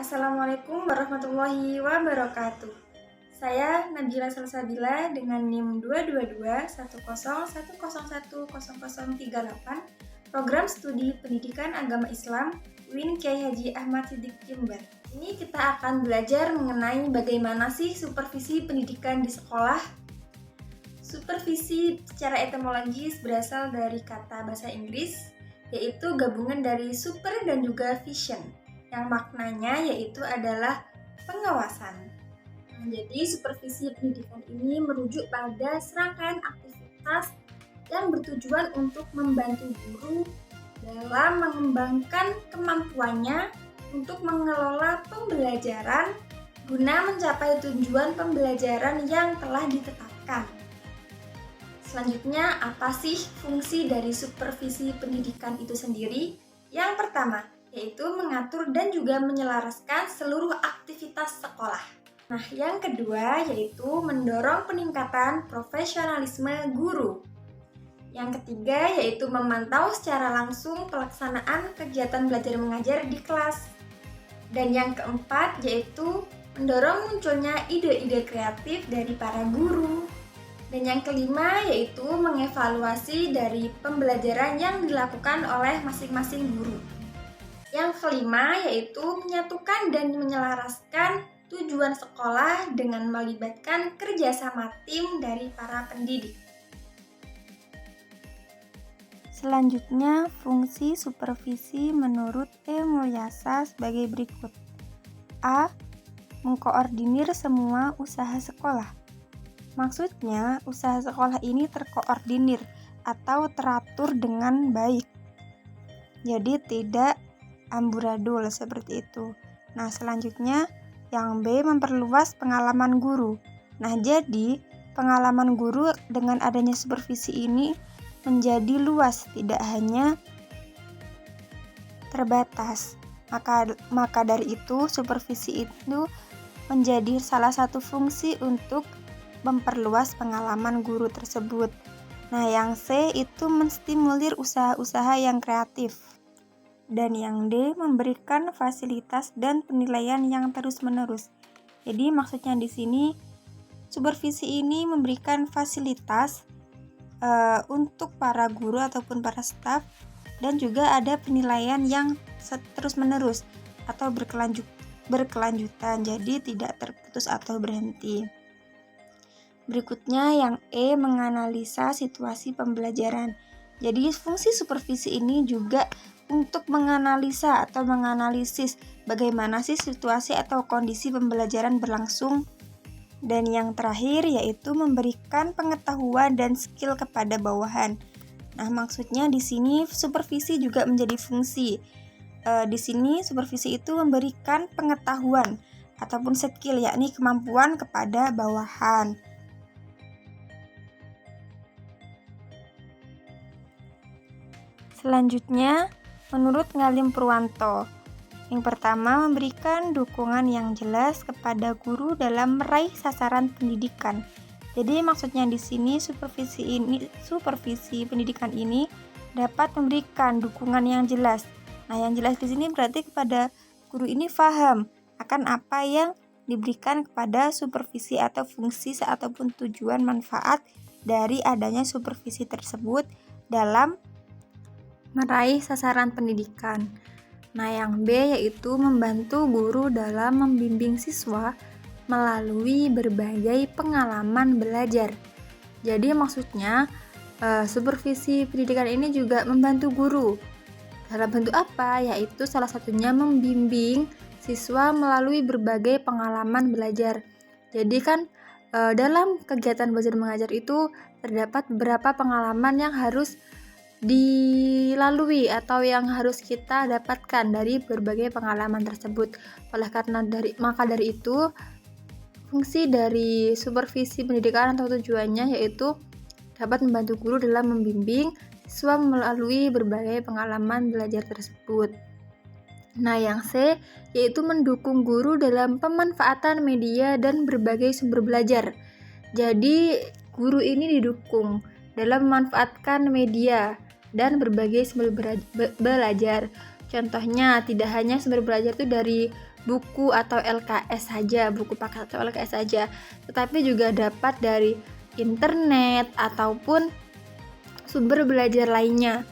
Assalamualaikum warahmatullahi wabarakatuh. Saya Nabila Salsabila dengan NIM 22210101038, Program Studi Pendidikan Agama Islam UIN Kyai Haji Ahmad Siddiq Jember. Ini kita akan belajar mengenai bagaimana sih supervisi pendidikan di sekolah. Supervisi secara etimologis berasal dari kata bahasa Inggris, yaitu gabungan dari super dan juga vision, yang maknanya yaitu adalah pengawasan. Jadi supervisi pendidikan ini merujuk pada serangkaian aktivitas yang bertujuan untuk membantu guru dalam mengembangkan kemampuannya untuk mengelola pembelajaran guna mencapai tujuan pembelajaran yang telah ditetapkan. Selanjutnya, apa sih fungsi dari supervisi pendidikan itu sendiri? Yang pertama, yaitu mengatur dan juga menyelaraskan seluruh aktivitas sekolah. Nah, yang kedua yaitu mendorong peningkatan profesionalisme guru. Yang ketiga yaitu memantau secara langsung pelaksanaan kegiatan belajar mengajar di kelas. Dan yang keempat yaitu mendorong munculnya ide-ide kreatif dari para guru. Dan yang kelima yaitu mengevaluasi dari pembelajaran yang dilakukan oleh masing-masing guru. Yang kelima yaitu menyatukan dan menyelaraskan tujuan sekolah dengan melibatkan kerjasama tim dari para pendidik. Selanjutnya, fungsi supervisi menurut E. Mulyasa sebagai berikut. A. Mengkoordinir semua usaha sekolah. Maksudnya, usaha sekolah ini terkoordinir atau teratur dengan baik. Jadi tidak amburadul seperti itu. Nah, selanjutnya yang B, memperluas pengalaman guru. Nah, jadi pengalaman guru dengan adanya supervisi ini menjadi luas, tidak hanya terbatas. Maka dari itu supervisi itu menjadi salah satu fungsi untuk memperluas pengalaman guru tersebut. Nah, yang C itu menstimulir usaha-usaha yang kreatif. Dan yang D, memberikan fasilitas dan penilaian yang terus-menerus. Jadi maksudnya di sini supervisi ini memberikan fasilitas untuk para guru ataupun para staf, dan juga ada penilaian yang terus-menerus atau berkelanjutan. Jadi tidak terputus atau berhenti. Berikutnya yang E, menganalisa situasi pembelajaran. Jadi fungsi supervisi ini juga untuk menganalisa atau menganalisis bagaimana sih situasi atau kondisi pembelajaran berlangsung. Dan yang terakhir yaitu memberikan pengetahuan dan skill kepada bawahan. Nah, maksudnya di sini supervisi juga menjadi fungsi. Di sini supervisi itu memberikan pengetahuan ataupun skill, yakni kemampuan kepada bawahan. Selanjutnya, menurut Ngalim Purwanto, yang pertama memberikan dukungan yang jelas kepada guru dalam meraih sasaran pendidikan. Jadi maksudnya di sini supervisi pendidikan ini dapat memberikan dukungan yang jelas. Nah, yang jelas di sini berarti kepada guru ini paham akan apa yang diberikan kepada supervisi atau fungsi ataupun tujuan manfaat dari adanya supervisi tersebut dalam meraih sasaran pendidikan. Nah, yang B yaitu membantu guru dalam membimbing siswa melalui berbagai pengalaman belajar. Jadi maksudnya supervisi pendidikan ini juga membantu guru. Dalam bentuk apa? Yaitu salah satunya membimbing siswa melalui berbagai pengalaman belajar. Jadi kan dalam kegiatan belajar mengajar itu terdapat beberapa pengalaman yang harus dilalui atau yang harus kita dapatkan dari berbagai pengalaman tersebut. Maka dari itu fungsi dari supervisi pendidikan atau tujuannya yaitu dapat membantu guru dalam membimbing siswa melalui berbagai pengalaman belajar tersebut. Nah, yang C yaitu mendukung guru dalam pemanfaatan media dan berbagai sumber belajar. Jadi guru ini didukung dalam memanfaatkan media dan berbagai sumber belajar. Contohnya, tidak hanya sumber belajar itu dari buku atau LKS saja, buku paket atau LKS saja, tetapi juga dapat dari internet ataupun sumber belajar lainnya.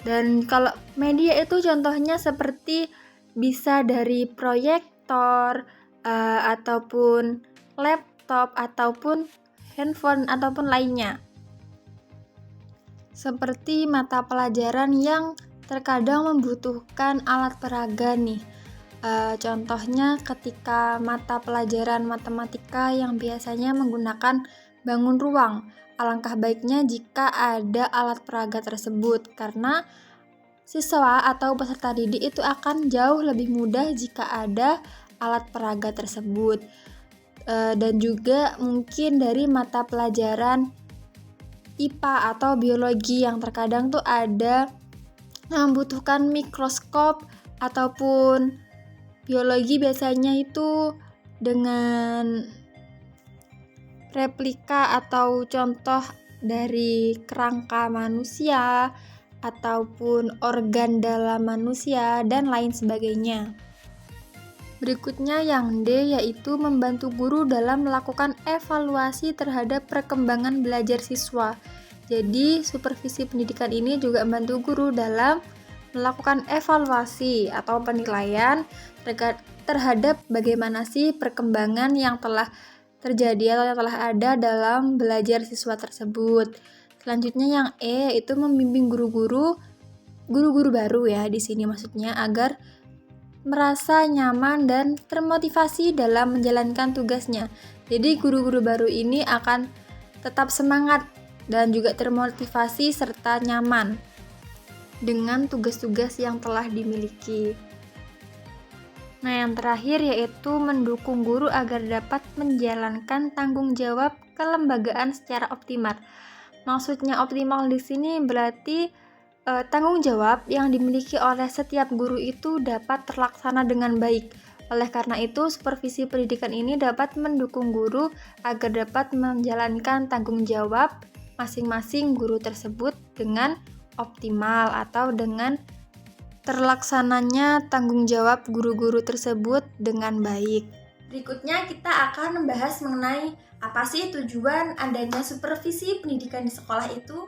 Dan kalau media itu contohnya seperti bisa dari proyektor, ataupun laptop, ataupun handphone, ataupun lainnya. Seperti mata pelajaran yang terkadang membutuhkan alat peraga nih. Contohnya ketika mata pelajaran matematika yang biasanya menggunakan bangun ruang. Alangkah baiknya jika ada alat peraga tersebut, karena siswa atau peserta didik itu akan jauh lebih mudah jika ada alat peraga tersebut. Dan juga mungkin dari mata pelajaran IPA atau biologi yang terkadang tuh ada membutuhkan mikroskop, ataupun biologi biasanya itu dengan replika atau contoh dari kerangka manusia ataupun organ dalam manusia dan lain sebagainya. Berikutnya yang D, yaitu membantu guru dalam melakukan evaluasi terhadap perkembangan belajar siswa. Jadi supervisi pendidikan ini juga membantu guru dalam melakukan evaluasi atau penilaian terhadap bagaimana sih perkembangan yang telah terjadi atau yang telah ada dalam belajar siswa tersebut. Selanjutnya yang E, yaitu membimbing guru-guru baru ya di sini maksudnya, agar merasa nyaman dan termotivasi dalam menjalankan tugasnya. Jadi guru-guru baru ini akan tetap semangat dan juga termotivasi serta nyaman dengan tugas-tugas yang telah dimiliki. Nah, yang terakhir yaitu mendukung guru agar dapat menjalankan tanggung jawab kelembagaan secara optimal. Maksudnya optimal di sini berarti tanggung jawab yang dimiliki oleh setiap guru itu dapat terlaksana dengan baik. Oleh karena itu, supervisi pendidikan ini dapat mendukung guru agar dapat menjalankan tanggung jawab masing-masing guru tersebut dengan optimal atau dengan terlaksananya tanggung jawab guru-guru tersebut dengan baik. Berikutnya kita akan membahas mengenai apa sih tujuan adanya supervisi pendidikan di sekolah itu.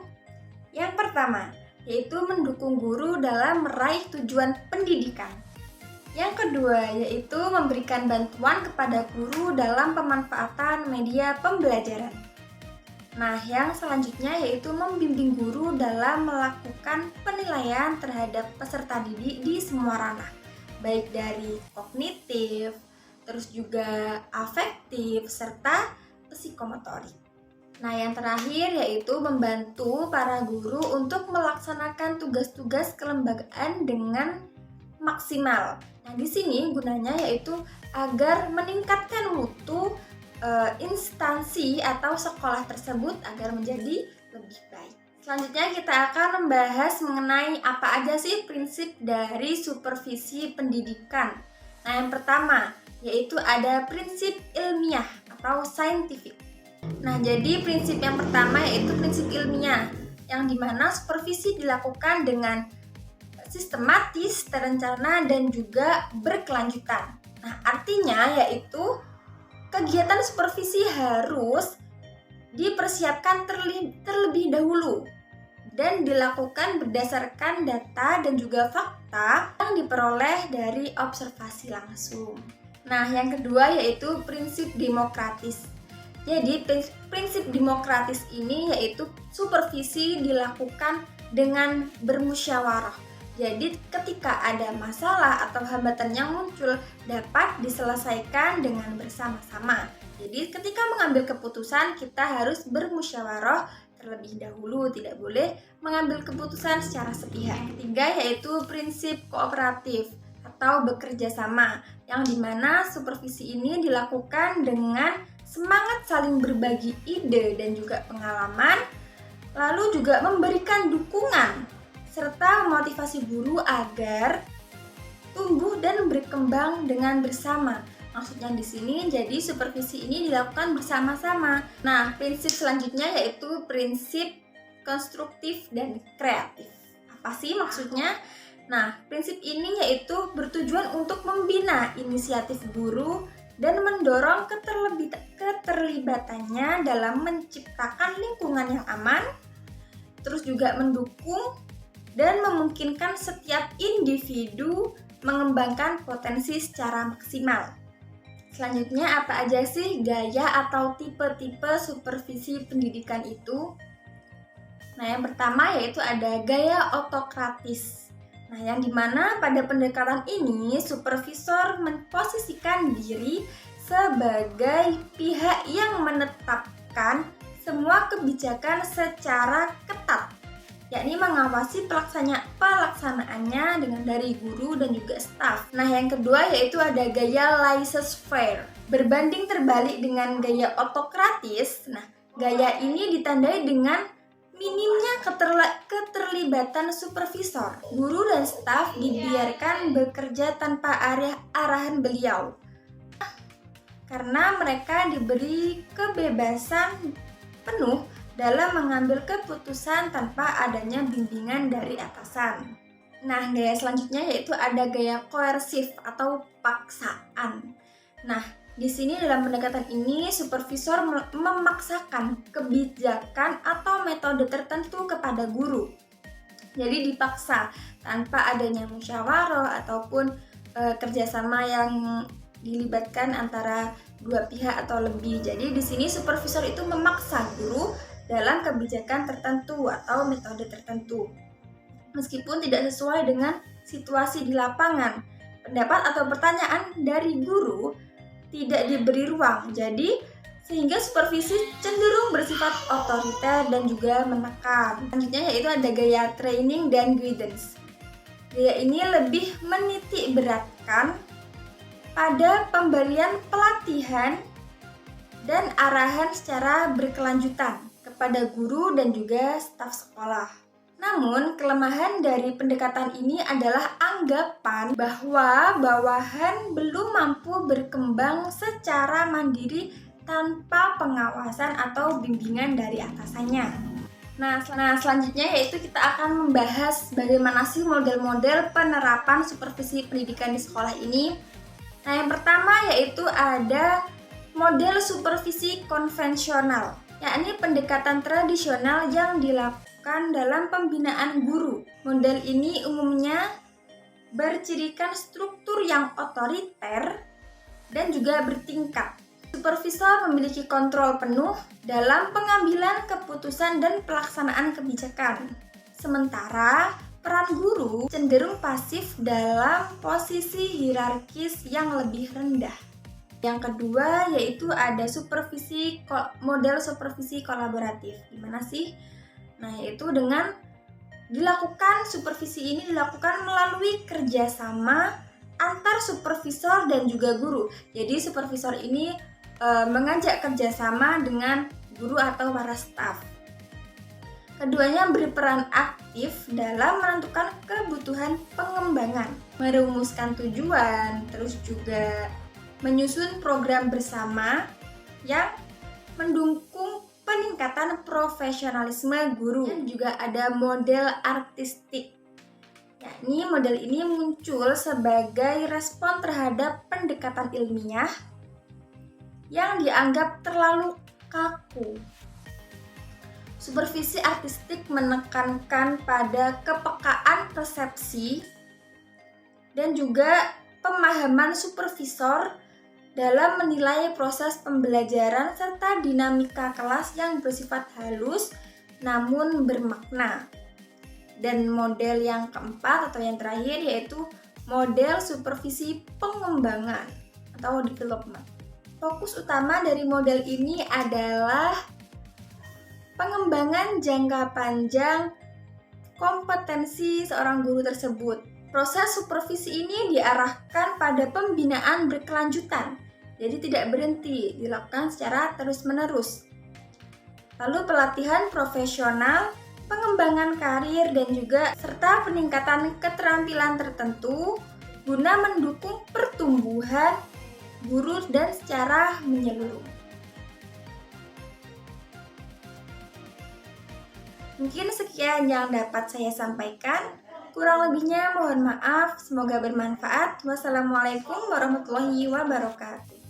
Yang pertama, yaitu mendukung guru dalam meraih tujuan pendidikan. Yang kedua, yaitu memberikan bantuan kepada guru dalam pemanfaatan media pembelajaran. Nah, yang selanjutnya yaitu membimbing guru dalam melakukan penilaian terhadap peserta didik di semua ranah, baik dari kognitif, terus juga afektif, serta psikomotorik. Nah, yang terakhir yaitu membantu para guru untuk melaksanakan tugas-tugas kelembagaan dengan maksimal. Nah, di sini gunanya yaitu agar meningkatkan mutu instansi atau sekolah tersebut agar menjadi lebih baik. Selanjutnya kita akan membahas mengenai apa aja sih prinsip dari supervisi pendidikan. Nah, yang pertama yaitu ada prinsip ilmiah atau scientific. Nah, jadi prinsip yang pertama yaitu prinsip ilmiah, yang dimana supervisi dilakukan dengan sistematis, terencana, dan juga berkelanjutan. Nah, artinya yaitu kegiatan supervisi harus dipersiapkan terlebih dahulu dan dilakukan berdasarkan data dan juga fakta yang diperoleh dari observasi langsung. Nah, yang kedua yaitu prinsip demokratis. Jadi, prinsip demokratis ini yaitu supervisi dilakukan dengan bermusyawarah. Jadi, ketika ada masalah atau hambatan yang muncul dapat diselesaikan dengan bersama-sama. Jadi, ketika mengambil keputusan kita harus bermusyawarah terlebih dahulu, tidak boleh mengambil keputusan secara sepihak. Ketiga yaitu prinsip kooperatif atau bekerja sama, yang dimana supervisi ini dilakukan dengan semangat saling berbagi ide dan juga pengalaman, lalu juga memberikan dukungan serta memotivasi guru agar tumbuh dan berkembang dengan bersama. Maksudnya di sini jadi supervisi ini dilakukan bersama-sama. Nah, prinsip selanjutnya yaitu prinsip konstruktif dan kreatif. Apa sih maksudnya? Nah, prinsip ini yaitu bertujuan untuk membina inisiatif guru dan mendorong keterlibatannya dalam menciptakan lingkungan yang aman, terus juga mendukung dan memungkinkan setiap individu mengembangkan potensi secara maksimal. Selanjutnya, apa aja sih gaya atau tipe-tipe supervisi pendidikan itu? Nah, yang pertama yaitu ada gaya otokratis. Nah, yang dimana pada pendekatan ini supervisor memposisikan diri sebagai pihak yang menetapkan semua kebijakan secara ketat, yakni mengawasi pelaksanaannya dengan dari guru dan juga staf. Nah, yang kedua yaitu ada gaya laissez-faire. Berbanding terbalik dengan gaya otokratis, nah, gaya ini ditandai dengan minimnya keterlibatan supervisor. Guru dan staf dibiarkan bekerja tanpa arahan beliau, karena mereka diberi kebebasan penuh dalam mengambil keputusan tanpa adanya bimbingan dari atasan. Nah, gaya selanjutnya yaitu ada gaya koersif atau paksaan. Nah, di sini dalam pendekatan ini supervisor memaksakan kebijakan atau metode tertentu kepada guru. Jadi dipaksa tanpa adanya musyawarah ataupun kerjasama yang dilibatkan antara dua pihak atau lebih. Jadi di sini supervisor itu memaksa guru dalam kebijakan tertentu atau metode tertentu, meskipun tidak sesuai dengan situasi di lapangan. Pendapat atau pertanyaan dari guru tidak diberi ruang, jadi sehingga supervisi cenderung bersifat otoriter dan juga menekan. Selanjutnya yaitu ada gaya training dan guidance. Gaya ini lebih menitik beratkan pada pemberian pelatihan dan arahan secara berkelanjutan kepada guru dan juga staf sekolah. Namun, kelemahan dari pendekatan ini adalah anggapan bahwa bawahan belum mampu berkembang secara mandiri tanpa pengawasan atau bimbingan dari atasannya. Nah, selanjutnya yaitu kita akan membahas bagaimana sih model-model penerapan supervisi pendidikan di sekolah ini. Nah, yang pertama yaitu ada model supervisi konvensional, yakni pendekatan tradisional yang dilakukan dalam pembinaan guru. Model ini umumnya bercirikan struktur yang otoriter dan juga bertingkat. Supervisor memiliki kontrol penuh dalam pengambilan keputusan dan pelaksanaan kebijakan. Sementara peran guru cenderung pasif dalam posisi hierarkis yang lebih rendah. Yang kedua yaitu ada model supervisi kolaboratif. Gimana sih? Nah, yaitu dengan supervisi ini dilakukan melalui kerjasama antar supervisor dan juga guru. Jadi supervisor ini mengajak kerjasama dengan guru atau para staf. Keduanya berperan aktif dalam menentukan kebutuhan pengembangan, merumuskan tujuan, terus juga menyusun program bersama yang mendukung peningkatan profesionalisme guru. Dan juga ada model artistik, yakni model ini muncul sebagai respon terhadap pendekatan ilmiah yang dianggap terlalu kaku. Supervisi artistik menekankan pada kepekaan persepsi dan juga pemahaman supervisor dalam menilai proses pembelajaran serta dinamika kelas yang bersifat halus namun bermakna. Dan model yang keempat atau yang terakhir yaitu model supervisi pengembangan atau development. Fokus utama dari model ini adalah pengembangan jangka panjang kompetensi seorang guru tersebut. Proses supervisi ini diarahkan pada pembinaan berkelanjutan, jadi tidak berhenti, dilakukan secara terus-menerus. Lalu pelatihan profesional, pengembangan karir dan juga serta peningkatan keterampilan tertentu guna mendukung pertumbuhan guru dan secara menyeluruh. Mungkin sekian yang dapat saya sampaikan. Kurang lebihnya mohon maaf, semoga bermanfaat. Wassalamualaikum warahmatullahi wabarakatuh.